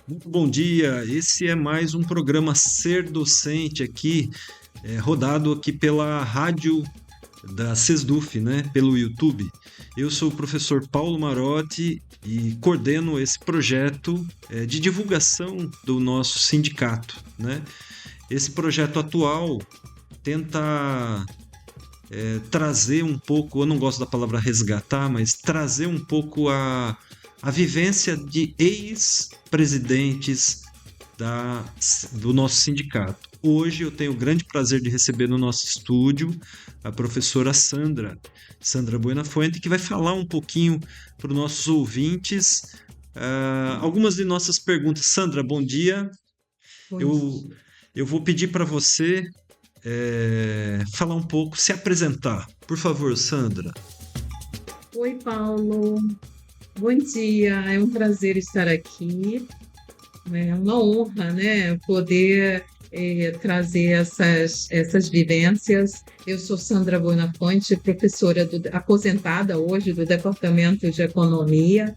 Muito bom dia. Esse é mais um programa Ser Docente aqui, rodado aqui pela rádio da SESDUF, né? Pelo YouTube. Eu sou o professor Paulo Marotti e coordeno esse projeto de divulgação do nosso sindicato, né? Esse projeto atual tenta trazer um pouco, eu não gosto da palavra resgatar, mas trazer um pouco a vivência de ex-presidentes do nosso sindicato. Hoje eu tenho o grande prazer de receber no nosso estúdio a professora Sandra Buenafuente, que vai falar um pouquinho para os nossos ouvintes algumas de nossas perguntas. Sandra, bom dia. Bom Eu, dia. eu vou pedir para você falar um pouco, se apresentar. Por favor, Sandra. Oi, Paulo. Bom dia. É um prazer estar aqui. É uma honra, né, poder trazer essas vivências. Eu sou Sandra Buenafonte, professora aposentada hoje do Departamento de Economia.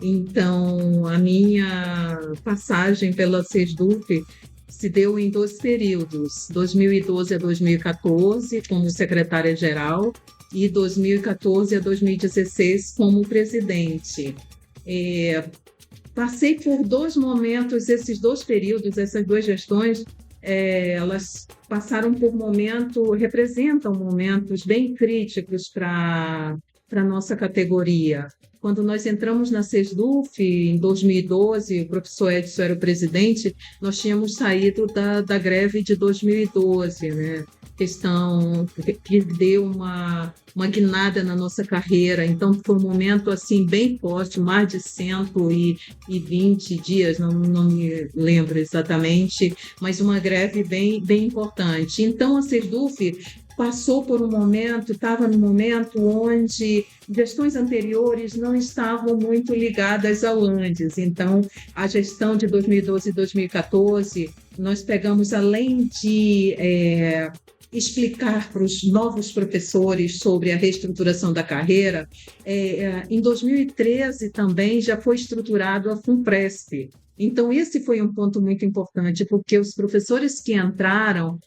Então, a minha passagem pela SESDUF se deu em dois períodos, 2012 a 2014, como secretária-geral, e 2014 a 2016 como presidente. É, Passei por dois momentos, esses dois períodos, essas duas gestões, elas passaram por representam momentos bem críticos para a nossa categoria. Quando nós entramos na SESDUF, em 2012, o professor Edson era o presidente, nós tínhamos saído da greve de 2012, né? Questão que deu uma guinada na nossa carreira. Então, foi um momento assim bem forte, mais de 120 dias, não me lembro exatamente, mas uma greve bem importante. Então, a SESDUF passou por um momento, estava no momento onde gestões anteriores não estavam muito ligadas ao Andes. Então, a gestão de 2012 e 2014, nós pegamos, além de explicar para os novos professores sobre a reestruturação da carreira, em 2013 também já foi estruturado a FUNPRESP. Então, esse foi um ponto muito importante, porque os professores que entraram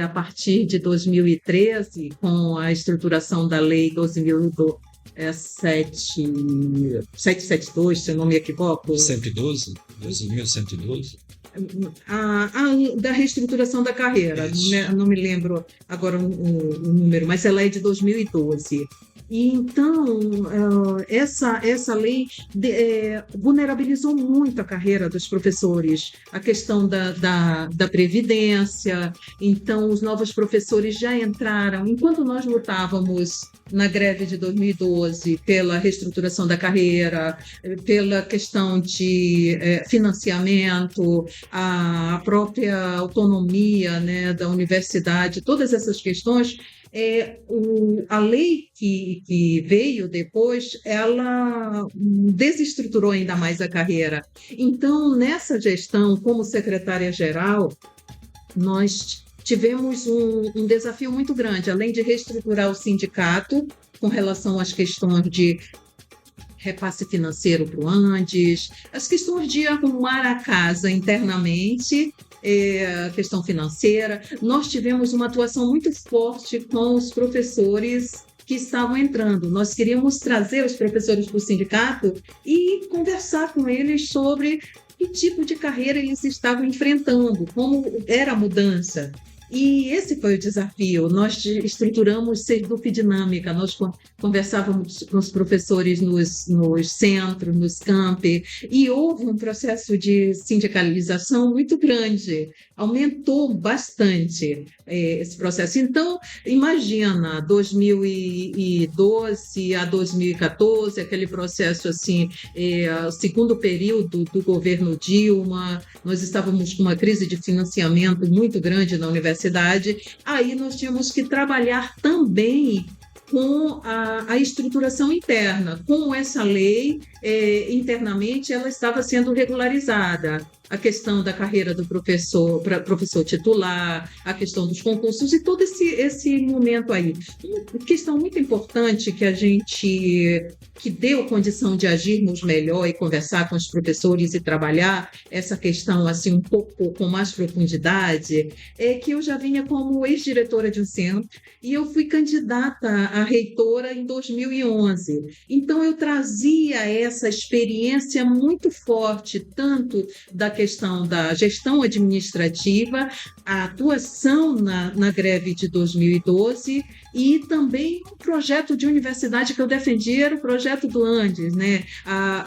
a partir de 2013, com a estruturação da Lei 12.772, se eu não me equivoco, 112? 12.112? da reestruturação da carreira, Isso. não me lembro agora o número, mas ela é de 2012. E então, essa lei vulnerabilizou muito a carreira dos professores, a questão da previdência. Então, os novos professores já entraram. Enquanto nós lutávamos na greve de 2012 pela reestruturação da carreira, pela questão de financiamento, a própria autonomia, né, da universidade, todas essas questões, a lei que veio depois, ela desestruturou ainda mais a carreira. Então, nessa gestão, como secretária-geral, nós tivemos um desafio muito grande, além de reestruturar o sindicato com relação às questões de repasse financeiro para o Andes, as questões de arrumar a casa internamente, a questão financeira. Nós tivemos uma atuação muito forte com os professores que estavam entrando. Nós queríamos trazer os professores para o sindicato e conversar com eles sobre que tipo de carreira eles estavam enfrentando, como era a mudança. E esse foi o desafio. Nós estruturamos SESDUF Dinâmica, nós conversávamos com os professores nos centros, nos campi, e houve um processo de sindicalização muito grande, aumentou bastante esse processo. Então, imagina, 2012 a 2014, aquele processo assim, o segundo período do governo Dilma, nós estávamos com uma crise de financiamento muito grande na universidade, aí nós tínhamos que trabalhar também com a estruturação interna. Com essa lei, internamente, ela estava sendo regularizada. a questão da carreira do professor, para professor titular, a questão dos concursos e todo esse momento aí. Uma questão muito importante que deu condição de agirmos melhor e conversar com os professores e trabalhar essa questão assim um pouco com mais profundidade, é que eu já vinha como ex-diretora de um centro e eu fui candidata a reitora em 2011. Então, eu trazia essa experiência muito forte, tanto da questão da gestão administrativa, a atuação na greve de 2012 e também o projeto de universidade que eu defendi era o projeto do Andes, né?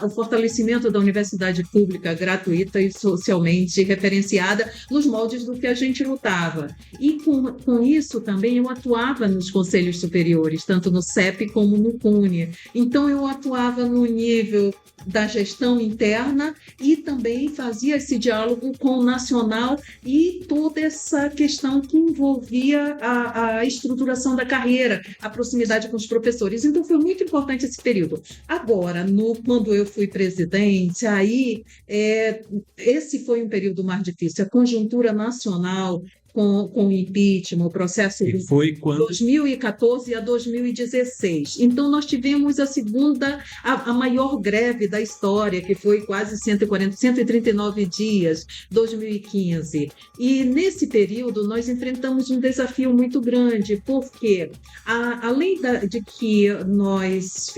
O fortalecimento da universidade pública gratuita e socialmente referenciada nos moldes do que a gente lutava. E com isso também eu atuava nos conselhos superiores, tanto no CEP como no CUNE. Então eu atuava no nível da gestão interna e também fazia esse diálogo com o nacional e toda essa questão que envolvia a estruturação da carreira, a proximidade com os professores. Então, foi muito importante esse período. Agora, quando eu fui presidente, aí esse foi um período mais difícil. A conjuntura nacional com o impeachment, o processo E de foi quando 2014 a 2016. Então, nós tivemos a maior greve da história, que foi quase 139 dias, 2015. E nesse período, nós enfrentamos um desafio muito grande, porque, além de que nós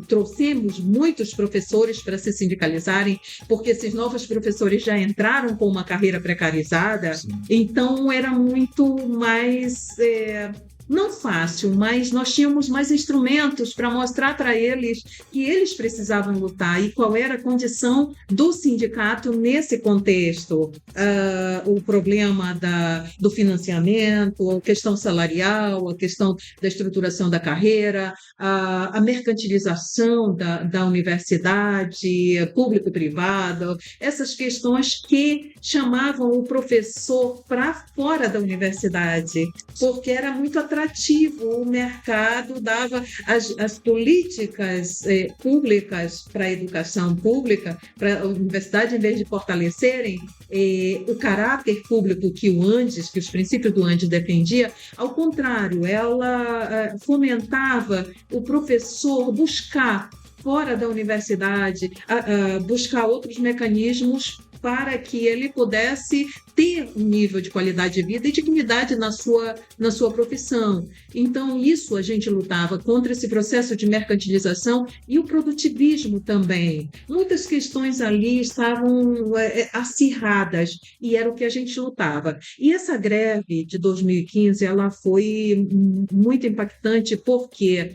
trouxemos muitos professores para se sindicalizarem, porque esses novos professores já entraram com uma carreira precarizada, sim, então era muito mais, não fácil, mas nós tínhamos mais instrumentos para mostrar para eles que eles precisavam lutar e qual era a condição do sindicato nesse contexto. O problema do financiamento, a questão salarial, a questão da estruturação da carreira, a mercantilização da universidade, público-privado, essas questões que chamavam o professor para fora da universidade, porque era muito atrativo, o mercado dava as políticas públicas para a educação pública, para a universidade, em vez de fortalecerem o caráter público que os princípios do Andes defendia, ao contrário, ela fomentava o professor buscar fora da universidade, buscar outros mecanismos para que ele pudesse ter um nível de qualidade de vida e dignidade na sua profissão. Então, isso a gente lutava contra esse processo de mercantilização e o produtivismo também. Muitas questões ali estavam acirradas e era o que a gente lutava. E essa greve de 2015, ela foi muito impactante porque,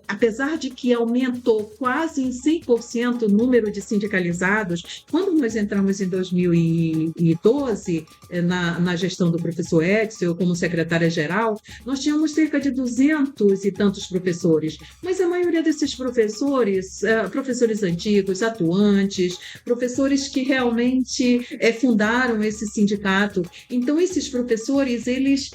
apesar de que aumentou quase em 100% o número de sindicalizados, quando nós entramos em 2012, na gestão do professor Edson, eu como secretária-geral, nós tínhamos cerca de 200 e tantos professores, mas a maioria desses professores, professores antigos, atuantes, professores que realmente fundaram esse sindicato. Então, esses professores, eles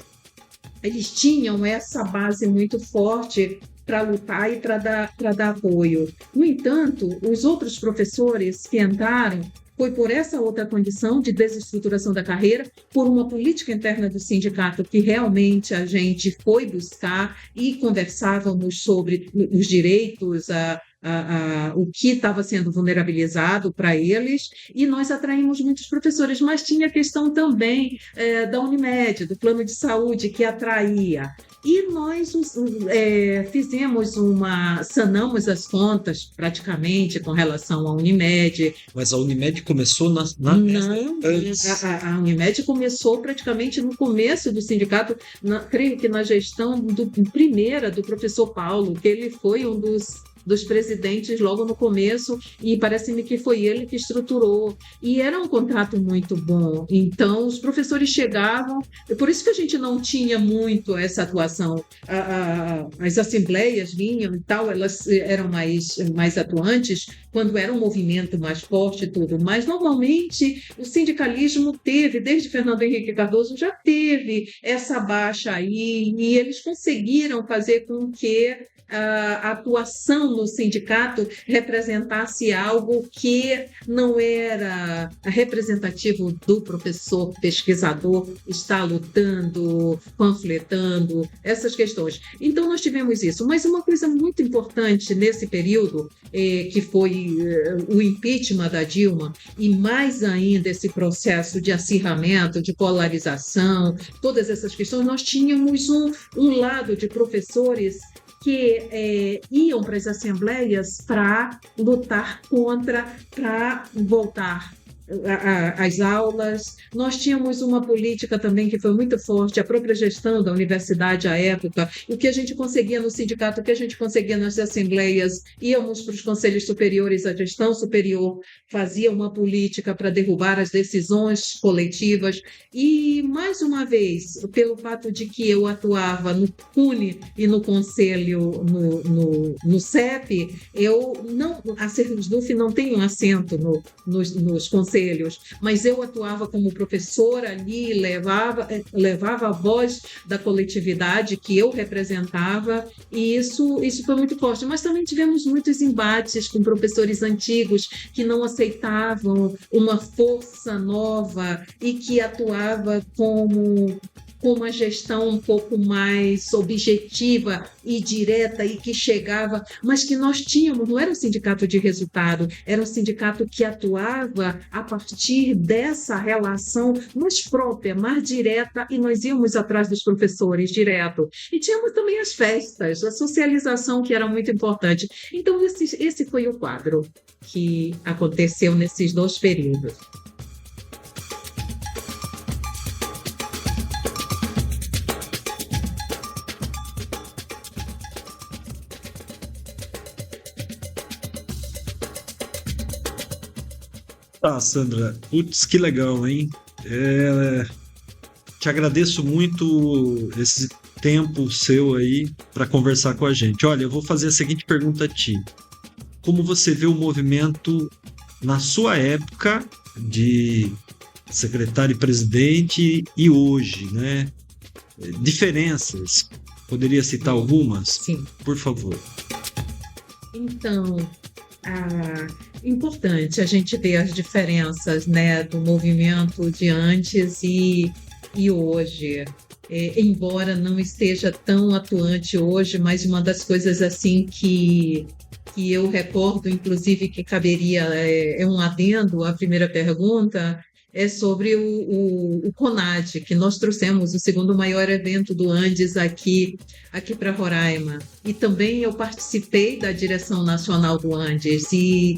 tinham essa base muito forte para lutar e para dar apoio. No entanto, os outros professores que entraram foi por essa outra condição de desestruturação da carreira, por uma política interna do sindicato que realmente a gente foi buscar e conversávamos sobre os direitos, o que estava sendo vulnerabilizado para eles, e nós atraímos muitos professores, mas tinha a questão também da Unimed, do plano de saúde, que atraía. E nós sanamos as contas praticamente com relação à Unimed. Mas a Unimed começou Não, antes. a Unimed começou praticamente no começo do sindicato, creio que na gestão primeira do professor Paulo, que ele foi um dos presidentes logo no começo, e parece-me que foi ele que estruturou. E era um contrato muito bom. Então, os professores chegavam, por isso que a gente não tinha muito essa atuação. As assembleias vinham e tal, elas eram mais atuantes quando era um movimento mais forte e tudo. Mas, normalmente, o sindicalismo teve, desde Fernando Henrique Cardoso, já teve essa baixa aí, e eles conseguiram fazer com que a atuação no sindicato representasse algo que não era representativo do professor pesquisador estar lutando, panfletando, essas questões. Então, nós tivemos isso. Mas uma coisa muito importante nesse período, que foi o impeachment da Dilma, e mais ainda esse processo de acirramento, de polarização, todas essas questões, nós tínhamos um lado de professores que iam para as assembleias para lutar contra, para voltar às aulas. Nós tínhamos uma política também que foi muito forte, a própria gestão da universidade à época, o que a gente conseguia no sindicato, o que a gente conseguia nas assembleias, íamos para os conselhos superiores, a gestão superior fazia uma política para derrubar as decisões coletivas e, mais uma vez, pelo fato de que eu atuava no CUNE e no conselho, no CEP, a SEDUF não tem um assento nos conselhos, mas eu atuava como professora ali, levava a voz da coletividade que eu representava, e isso foi muito forte. Mas também tivemos muitos embates com professores antigos que não aceitavam uma força nova e que atuava com uma gestão um pouco mais objetiva e direta e que chegava, mas que nós tínhamos, não era um sindicato de resultado, era um sindicato que atuava a partir dessa relação mais própria, mais direta, e nós íamos atrás dos professores direto. E tínhamos também as festas, a socialização, que era muito importante. Então, esse foi o quadro que aconteceu nesses 2 períodos. Tá, Sandra. Putz, que legal, hein? É, Te agradeço muito esse tempo seu aí para conversar com a gente. Olha, eu vou fazer a seguinte pergunta a ti. Como você vê o movimento na sua época de secretário e presidente e hoje, né? Diferenças. Poderia citar algumas? Sim. Por favor. Então, importante a gente ver as diferenças, né, do movimento de antes e hoje. Embora não esteja tão atuante hoje, mas uma das coisas assim que eu recordo, inclusive, que caberia, é um adendo à primeira pergunta, é sobre o CONAD, que nós trouxemos o segundo maior evento do Andes aqui para Roraima. E também eu participei da direção nacional do Andes, e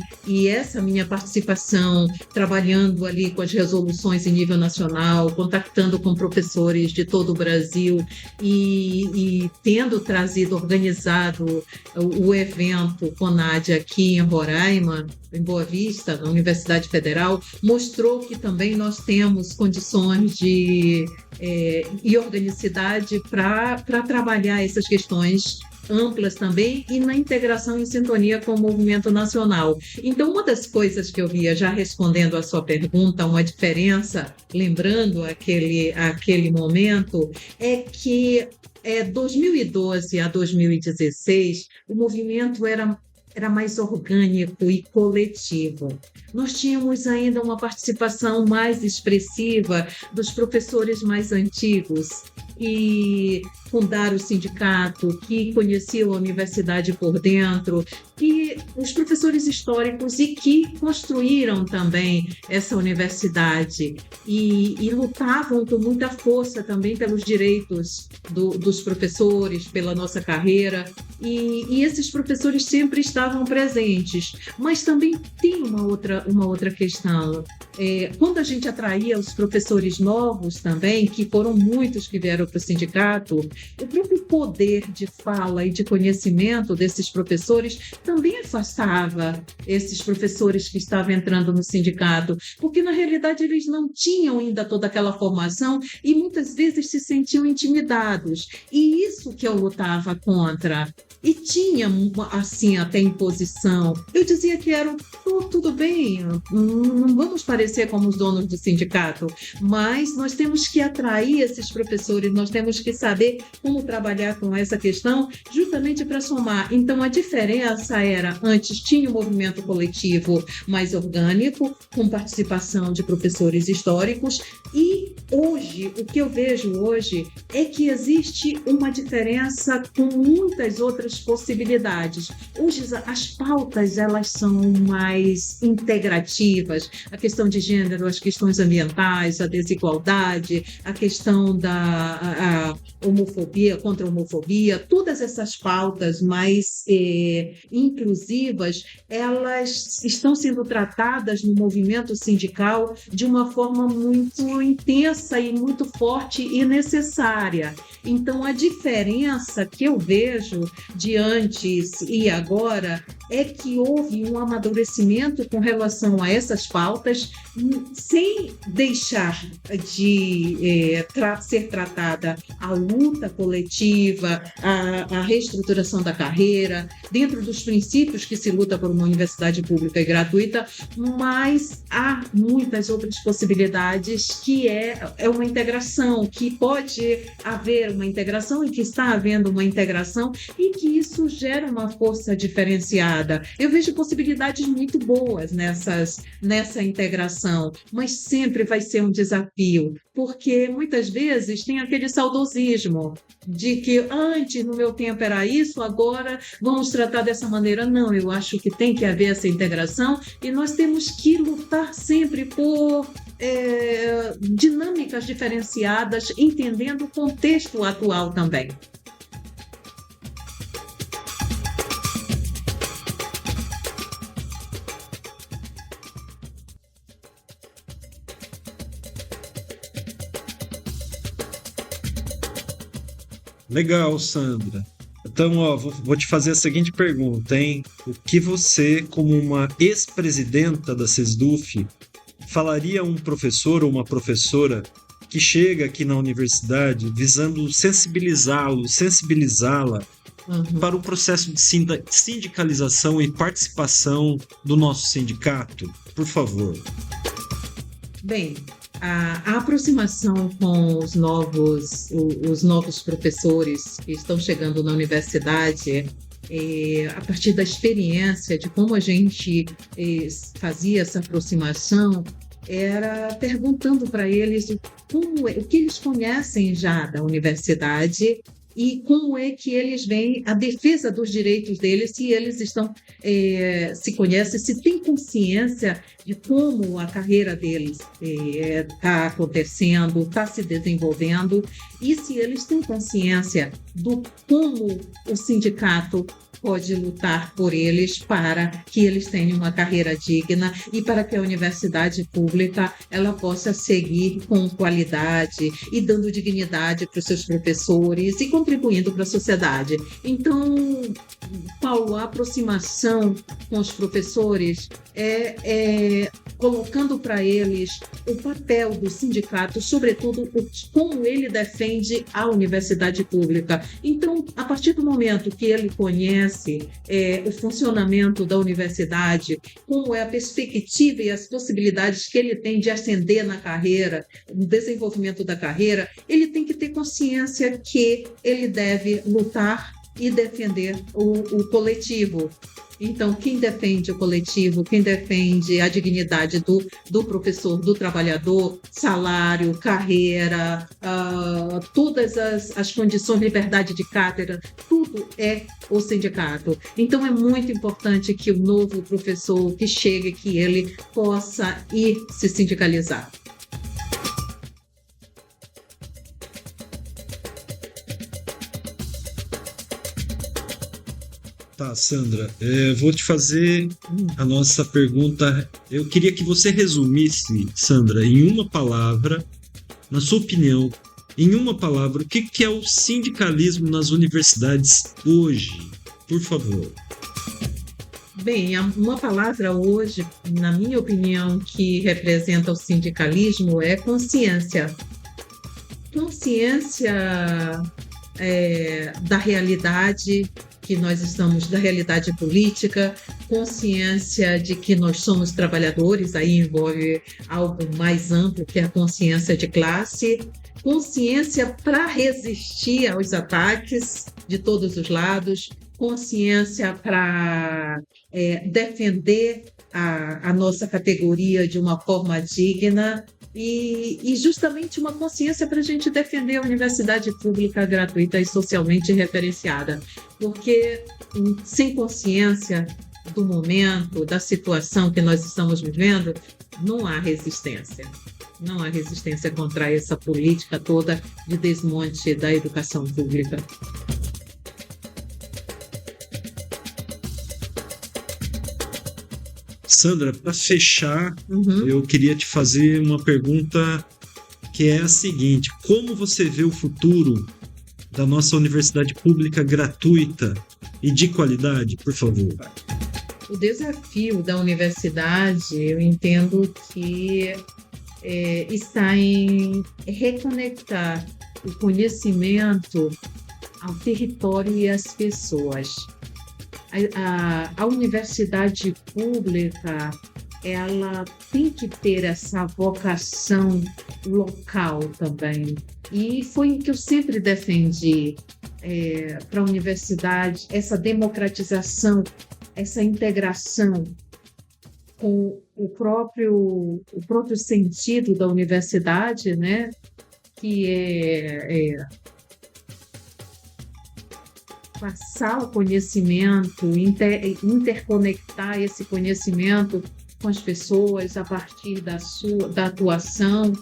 essa minha participação, trabalhando ali com as resoluções em nível nacional, contactando com professores de todo o Brasil e tendo organizado o evento CONAD aqui em Roraima, em Boa Vista, na Universidade Federal, mostrou que também nós temos condições e organicidade para trabalhar essas questões amplas também e na integração em sintonia com o movimento nacional. Então, uma das coisas que eu via, já respondendo à sua pergunta, uma diferença, lembrando aquele momento, é que 2012 a 2016, o movimento era mais orgânico e coletivo. Nós tínhamos ainda uma participação mais expressiva dos professores mais antigos que fundaram o sindicato, que conheciam a universidade por dentro, que os professores históricos e que construíram também essa universidade e lutavam com muita força também pelos direitos dos professores, pela nossa carreira, e esses professores sempre estavam presentes. Mas também tem uma outra questão. Quando a gente atraía os professores novos também, que foram muitos que vieram para o sindicato, o próprio poder de fala e de conhecimento desses professores também afastava esses professores que estavam entrando no sindicato, porque na realidade eles não tinham ainda toda aquela formação e muitas vezes se sentiam intimidados. E isso que eu lutava contra. e tinha, assim, até imposição. Eu dizia que era tudo bem, não vamos parecer como os donos do sindicato, mas nós temos que atrair esses professores, nós temos que saber como trabalhar com essa questão, justamente para somar. Então, a diferença era, antes tinha um movimento coletivo mais orgânico, com participação de professores históricos, e hoje, o que eu vejo hoje é que existe uma diferença com muitas outras possibilidades. Hoje, as pautas, elas são mais integrativas, a questão de gênero, as questões ambientais, a desigualdade, a questão da homofobia, contra a homofobia, todas essas pautas mais inclusivas, elas estão sendo tratadas no movimento sindical de uma forma muito intensa e muito forte e necessária. Então, a diferença que eu vejo de antes e agora é que houve um amadurecimento com relação a essas pautas, sem deixar de ser tratada a luta coletiva, a reestruturação da carreira, dentro dos princípios que se luta por uma universidade pública e gratuita, mas há muitas outras possibilidades que é uma integração, que pode haver uma integração e que está havendo uma integração e que isso gera uma força diferenciada. Eu vejo possibilidades muito boas nessa integração, mas sempre vai ser um desafio, porque muitas vezes tem aquele saudosismo de que antes, no meu tempo, era isso, agora vamos tratar dessa maneira. Não, eu acho que tem que haver essa integração e nós temos que lutar sempre por dinâmicas diferenciadas, entendendo o contexto atual também. Legal, Sandra. Então, ó, vou te fazer a seguinte pergunta, hein? O que você, como uma ex-presidenta da SESDUF, falaria a um professor ou uma professora que chega aqui na universidade visando sensibilizá-la para o processo de sindicalização e participação do nosso sindicato? Por favor. Bem, a aproximação com os novos professores que estão chegando na universidade, a partir da experiência de como a gente fazia essa aproximação, era perguntando para eles o que eles conhecem já da universidade e como é que eles veem a defesa dos direitos deles, se eles se conhecem, se têm consciência de como a carreira deles está acontecendo, está se desenvolvendo, e se eles têm consciência do como o sindicato pode lutar por eles para que eles tenham uma carreira digna e para que a universidade pública ela possa seguir com qualidade e dando dignidade para os seus professores e contribuindo para a sociedade. Então, Paulo, a aproximação com os professores é colocando para eles o papel do sindicato, sobretudo como ele defende a universidade pública. Então, a partir do momento que ele conhece o funcionamento da universidade, como é a perspectiva e as possibilidades que ele tem de ascender na carreira, no desenvolvimento da carreira, ele tem que ter consciência que ele deve lutar e defender o coletivo. Então, quem defende o coletivo, quem defende a dignidade do professor, do trabalhador, salário, carreira, todas as condições, liberdade de cátedra, tudo é o sindicato. Então, é muito importante que o novo professor que chegue, que ele possa ir se sindicalizar. Tá, Sandra, vou te fazer a nossa pergunta. Eu queria que você resumisse, Sandra, em uma palavra, na sua opinião, em uma palavra, o que é o sindicalismo nas universidades hoje? Por favor. Bem, uma palavra hoje, na minha opinião, que representa o sindicalismo é consciência. Consciência da realidade, que nós estamos da realidade política, consciência de que nós somos trabalhadores, aí envolve algo mais amplo que a consciência de classe, consciência para resistir aos ataques de todos os lados, consciência para defender a nossa categoria de uma forma digna e justamente uma consciência para a gente defender a universidade pública gratuita e socialmente referenciada, porque sem consciência do momento, da situação que nós estamos vivendo, não há resistência. Não há resistência contra essa política toda de desmonte da educação pública. Sandra, para fechar, eu queria te fazer uma pergunta que é a seguinte: como você vê o futuro da nossa universidade pública gratuita e de qualidade, por favor? O desafio da universidade, eu entendo que está em reconectar o conhecimento ao território e às pessoas. A universidade pública, ela tem que ter essa vocação local também. E foi o que eu sempre defendi para a universidade, essa democratização, essa integração com o próprio sentido da universidade, né? Que é passar o conhecimento, interconectar esse conhecimento com as pessoas a partir da atuação,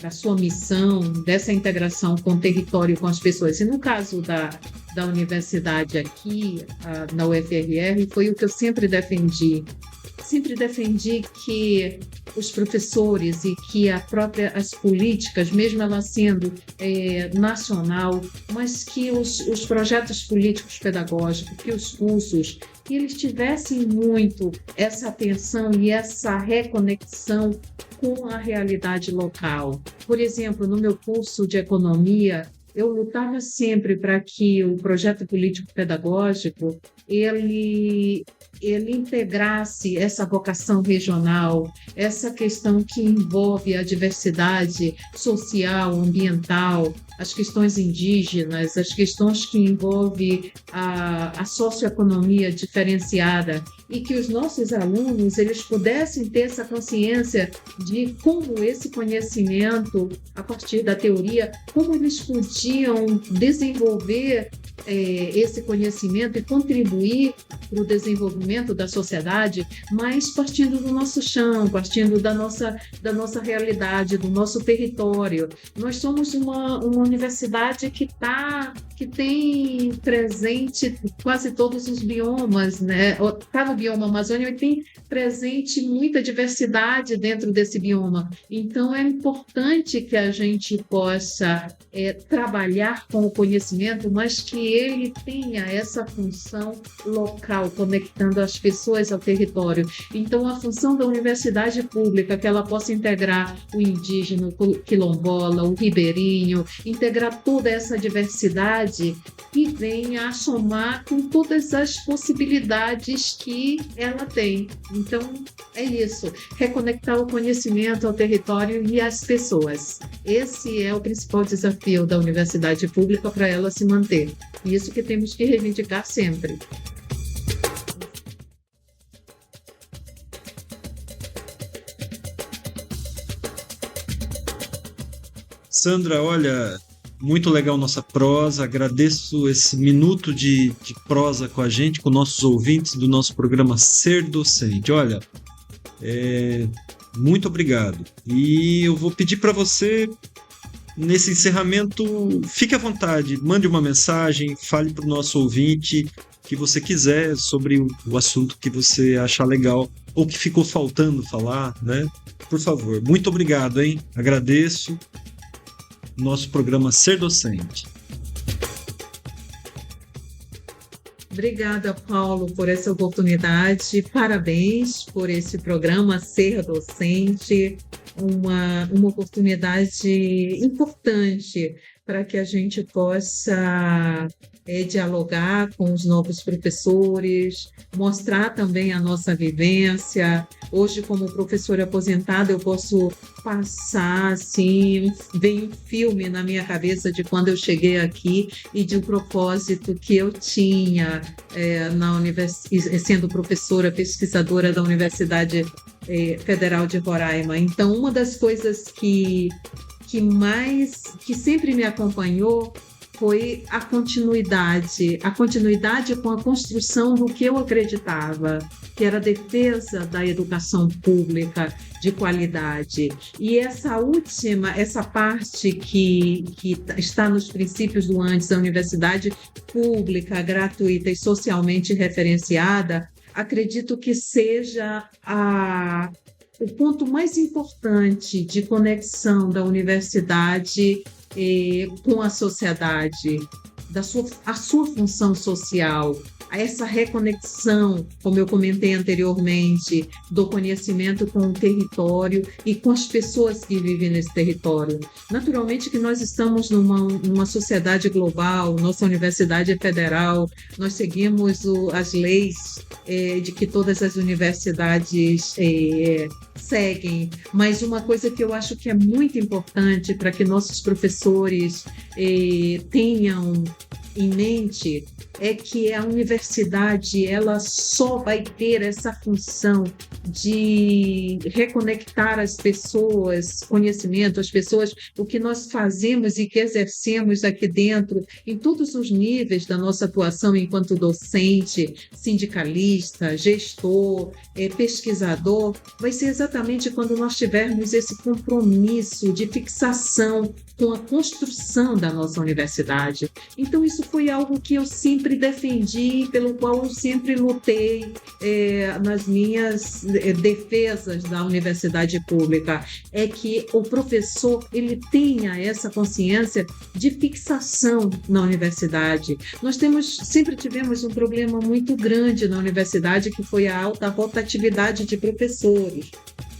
da sua missão, dessa integração com o território e com as pessoas. E no caso da universidade aqui, na UFRR, foi o que eu sempre defendi. Sempre defendi que os professores e que as políticas, mesmo ela sendo nacional, mas que os projetos políticos pedagógicos, que os cursos, que eles tivessem muito essa atenção e essa reconexão com a realidade local. Por exemplo, no meu curso de economia, eu lutava sempre para que o projeto político pedagógico ele integrasse essa vocação regional, essa questão que envolve a diversidade social, ambiental, as questões indígenas, as questões que envolvem a socioeconomia diferenciada, e que os nossos alunos eles pudessem ter essa consciência de como esse conhecimento, a partir da teoria, como eles podiam desenvolver esse conhecimento e contribuir para o desenvolvimento da sociedade, mas partindo do nosso chão, partindo da nossa realidade, do nosso território. Nós somos uma universidade que tem presente quase todos os biomas, né? Está no bioma Amazônia e tem presente muita diversidade dentro desse bioma. Então, é importante que a gente possa trabalhar com o conhecimento, mas que ele tenha essa função local, conectando as pessoas ao território. Então, a função da universidade pública, que ela possa integrar o indígena, o quilombola, o ribeirinho, integrar toda essa diversidade e venha a somar com todas as possibilidades que ela tem. Então, é isso, reconectar o conhecimento ao território e às pessoas. Esse é o principal desafio da universidade pública para ela se manter. Isso que temos que reivindicar sempre. Sandra, olha, muito legal nossa prosa, agradeço esse minuto de prosa com a gente, com nossos ouvintes do nosso programa Ser Docente. Olha, muito obrigado. E eu vou pedir para você, nesse encerramento, fique à vontade, mande uma mensagem, fale para o nosso ouvinte que você quiser sobre o assunto que você achar legal ou que ficou faltando falar, né? Por favor, muito obrigado, hein? Agradeço. Nosso programa Ser Docente. Obrigada, Paulo, por essa oportunidade. Parabéns por esse programa Ser Docente. Uma oportunidade importante para que a gente possa dialogar com os novos professores, mostrar também a nossa vivência. Hoje, como professora aposentada, eu posso passar, assim, vem um filme na minha cabeça de quando eu cheguei aqui e de um propósito que eu tinha sendo professora, pesquisadora da Universidade Federal de Roraima. Então, uma das coisas que sempre me acompanhou foi a continuidade com a construção do que eu acreditava, que era a defesa da educação pública de qualidade. E essa parte que está nos princípios do antes, a universidade pública, gratuita e socialmente referenciada, acredito que seja o ponto mais importante de conexão da universidade com a sociedade, a sua função social, a essa reconexão, como eu comentei anteriormente, do conhecimento com o território e com as pessoas que vivem nesse território. Naturalmente que nós estamos numa sociedade global, nossa universidade é federal, nós seguimos as leis de que todas as universidades seguem, mas uma coisa que eu acho que é muito importante para que nossos professores tenham em mente é que a universidade ela só vai ter essa função de reconectar as pessoas, conhecimento, as pessoas, o que nós fazemos e que exercemos aqui dentro, em todos os níveis da nossa atuação enquanto docente, sindicalista, gestor, pesquisador, vai ser exatamente quando nós tivermos esse compromisso de fixação com a construção da nossa universidade. Então, isso foi algo que eu sempre defendi, pelo qual eu sempre lutei nas minhas defesas da universidade pública, é que o professor ele tenha essa consciência de fixação na universidade. Nós sempre tivemos um problema muito grande na universidade, que foi a alta rotatividade de professores.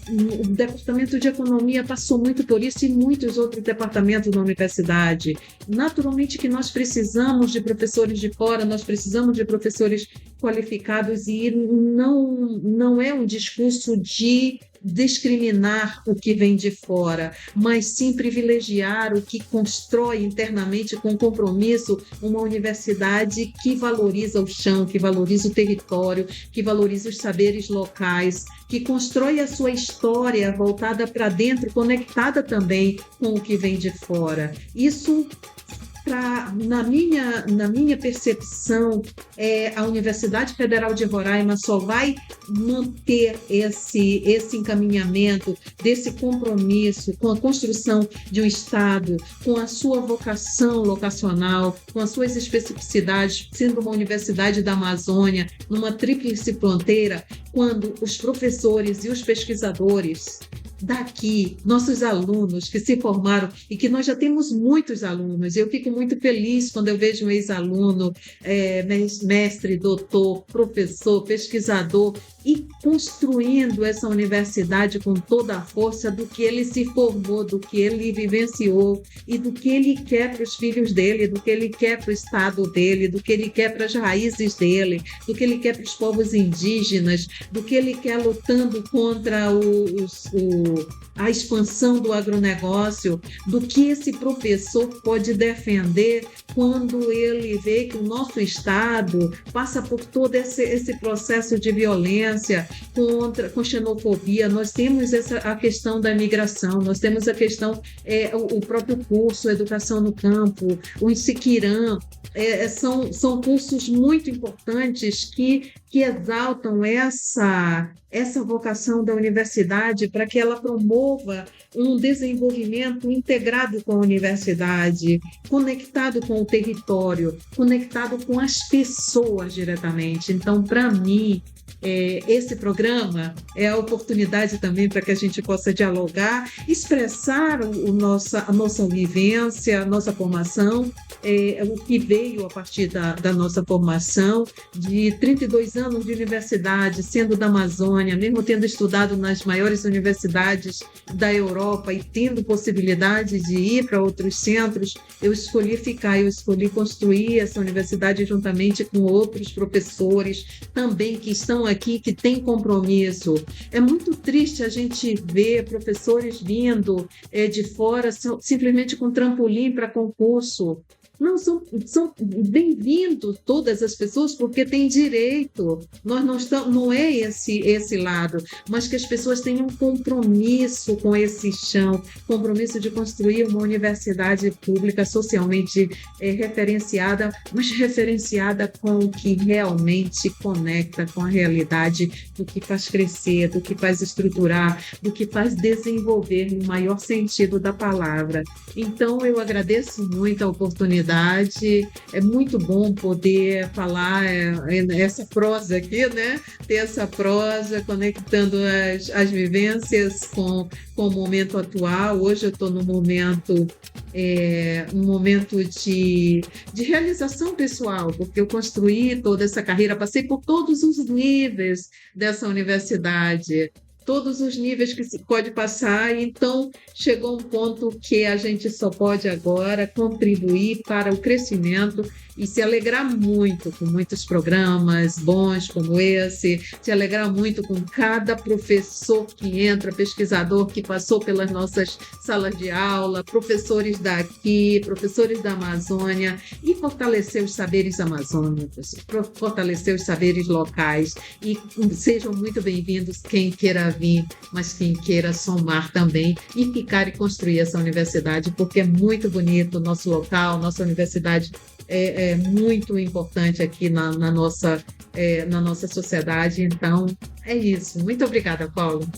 O Departamento de Economia passou muito por isso e muitos outros departamentos da universidade. Naturalmente que nós precisamos de professores de fora, nós precisamos de professores qualificados e não é um discurso de discriminar o que vem de fora, mas sim privilegiar o que constrói internamente com compromisso uma universidade que valoriza o chão, que valoriza o território, que valoriza os saberes locais, que constrói a sua história voltada para dentro, conectada também com o que vem de fora. Isso, na minha percepção, a Universidade Federal de Roraima só vai manter esse encaminhamento, desse compromisso com a construção de um Estado, com a sua vocação locacional, com as suas especificidades, sendo uma universidade da Amazônia, numa tríplice fronteira, quando os professores e os pesquisadores daqui, nossos alunos que se formaram e que nós já temos muitos alunos. Eu fico muito feliz quando eu vejo um ex-aluno, mestre, doutor, professor, pesquisador, e construindo essa universidade com toda a força do que ele se formou, do que ele vivenciou e do que ele quer para os filhos dele, do que ele quer para o estado dele, do que ele quer para as raízes dele, do que ele quer para os povos indígenas, do que ele quer lutando contra a expansão do agronegócio, do que esse professor pode defender quando ele vê que o nosso Estado passa por todo esse processo de violência com xenofobia. Nós temos a questão da migração, nós temos a questão, o próprio curso Educação no Campo, o Insiquirã, são cursos muito importantes que exaltam essa vocação da universidade para que ela promova um desenvolvimento integrado com a universidade, conectado com o território, conectado com as pessoas diretamente. Então, para mim, esse programa é a oportunidade também para que a gente possa dialogar, expressar a nossa vivência, a nossa formação, o que veio a partir da nossa formação, de 32 anos de universidade, sendo da Amazônia, mesmo tendo estudado nas maiores universidades universidades da Europa e tendo possibilidade de ir para outros centros, eu escolhi ficar, eu escolhi construir essa universidade juntamente com outros professores também que estão aqui, que têm compromisso. É muito triste a gente ver professores vindo de fora simplesmente com trampolim para concurso. Não, são bem-vindos todas as pessoas porque têm direito. Nós não estamos, não é esse lado, mas que as pessoas tenham um compromisso com esse chão, compromisso de construir uma universidade pública socialmente referenciada, mas referenciada com o que realmente conecta com a realidade, do que faz crescer, do que faz estruturar, do que faz desenvolver no maior sentido da palavra. Então, eu agradeço muito a oportunidade. É muito bom poder falar essa prosa aqui, né? Ter essa prosa conectando as vivências com o momento atual. Hoje eu estou num momento de realização pessoal, porque eu construí toda essa carreira, passei por todos os níveis dessa universidade, todos os níveis que se pode passar, então chegou um ponto que a gente só pode agora contribuir para o crescimento e se alegrar muito com muitos programas bons como esse, se alegrar muito com cada professor que entra, pesquisador que passou pelas nossas salas de aula, professores daqui, professores da Amazônia, e fortalecer os saberes amazônicos, fortalecer os saberes locais, e sejam muito bem-vindos quem queira vir, mas quem queira somar também e ficar e construir essa universidade, porque é muito bonito o nosso local, nossa universidade é muito importante aqui na nossa sociedade. Então, é isso. Muito obrigada, Paulo.